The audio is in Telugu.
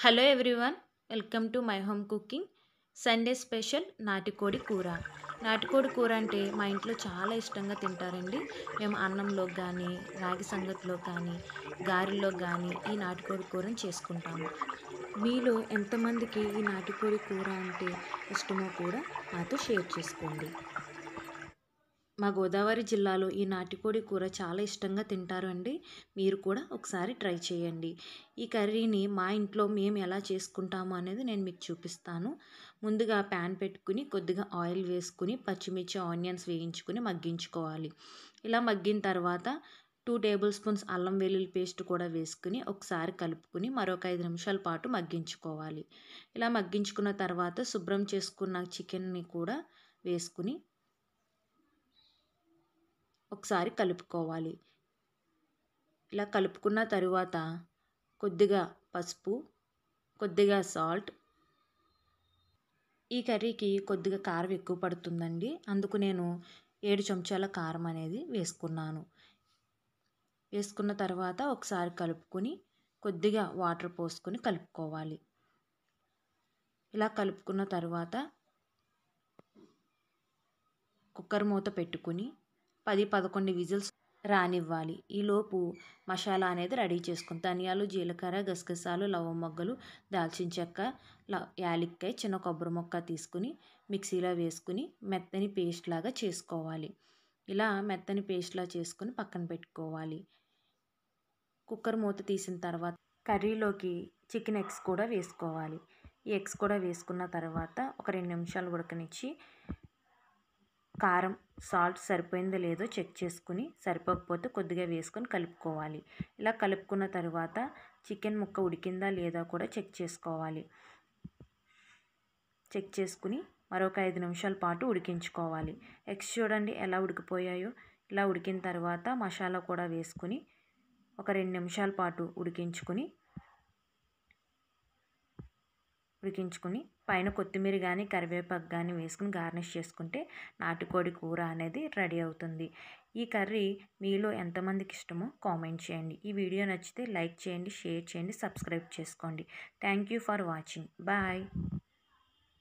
Hello everyone, welcome to my home cooking. Sunday special నాటుకోడి కూర. నాటుకోడి కూర అంటే మా ఇంట్లో చాలా ఇష్టంగా తింటారండి. మేము అన్నంలోకి కానీ, రాగి సంగటిలోకి కానీ, గారెల్లోకి కానీ ఈ నాటుకోడి కూరని చేసుకుంటాము. మీలో ఎంతమందికి ఈ నాటుకోడి కూర అంటే ఇష్టమో కూడా నాతో షేర్ చేసుకోండి. మా గోదావరి జిల్లాలో ఈ నాటుకోడి కూర చాలా ఇష్టంగా తింటారు అండి. మీరు కూడా ఒకసారి ట్రై చేయండి. ఈ కర్రీని మా ఇంట్లో మేము ఎలా చేసుకుంటాము అనేది నేను మీకు చూపిస్తాను. ముందుగా ప్యాన్ పెట్టుకుని కొద్దిగా ఆయిల్ వేసుకుని పచ్చిమిర్చి ఆనియన్స్ వేయించుకుని మగ్గించుకోవాలి. ఇలా మగ్గిన తర్వాత 2 టేబుల్ స్పూన్స్ అల్లం వెల్లుల్లి పేస్ట్ కూడా వేసుకుని ఒకసారి కలుపుకుని మరొక 5 నిమిషాల పాటు మగ్గించుకోవాలి. ఇలా మగ్గించుకున్న తర్వాత శుభ్రం చేసుకున్న చికెన్ని కూడా వేసుకుని ఒకసారి కలుపుకోవాలి. ఇలా కలుపుకున్న తరువాత కొద్దిగా పసుపు, కొద్దిగా సాల్ట్. ఈ కర్రీకి కొద్దిగా కారం ఎక్కువ పడుతుందండి. అందుకు నేను 7 చెంచాల కారం అనేది వేసుకున్నాను. వేసుకున్న తర్వాత ఒకసారి కలుపుకొని కొద్దిగా వాటర్ పోసుకొని కలుపుకోవాలి. ఇలా కలుపుకున్న తర్వాత కుక్కర్ మూత పెట్టుకుని 10-11 విజిల్స్ రానివ్వాలి. ఈలోపు మసాలా అనేది రెడీ చేసుకుని ధనియాలు, జీలకర్ర, గసగసాలు, లవంగ, దాల్చిన చెక్క, యాలక్కాయ, చిన్న కొబ్బరి ముక్క తీసుకుని మిక్సీలో వేసుకుని మెత్తని పేస్ట్ లాగా చేసుకోవాలి. ఇలా మెత్తని పేస్ట్లా చేసుకుని పక్కన పెట్టుకోవాలి. కుక్కర్ మూత తీసిన తర్వాత కర్రీలోకి చికెన్ ఎగ్స్ కూడా వేసుకోవాలి. ఈ ఎగ్స్ కూడా వేసుకున్న తర్వాత ఒక 2 నిమిషాలు ఉడకనిచ్చి కారం, సాల్ట్ సరిపోయిందో లేదో చెక్ చేసుకుని సరిపోకపోతే కొద్దిగా వేసుకొని కలుపుకోవాలి. ఇలా కలుపుకున్న తర్వాత చికెన్ ముక్క ఉడికిందా లేదా కూడా చెక్ చేసుకోవాలి. చెక్ చేసుకుని మరొక 5 నిమిషాల పాటు ఉడికించుకోవాలి. ఎగ్స్ చూడండి ఎలా ఉడికిపోయాయో. ఇలా ఉడికిన తర్వాత మసాలా కూడా వేసుకుని ఒక 2 నిమిషాల పాటు ఉడికించుకుని పైన కొత్తిమీర కానీ కరివేపాకు కానీ వేసుకుని గార్నిష్ చేసుకుంటే నాటుకోడి కూర అనేది రెడీ అవుతుంది. ఈ కర్రీ మీలో ఎంతమందికి ఇష్టమో కామెంట్ చేయండి. ఈ వీడియో నచ్చితే లైక్ చేయండి, షేర్ చేయండి, సబ్స్క్రైబ్ చేసుకోండి. Thank you for watching. Bye.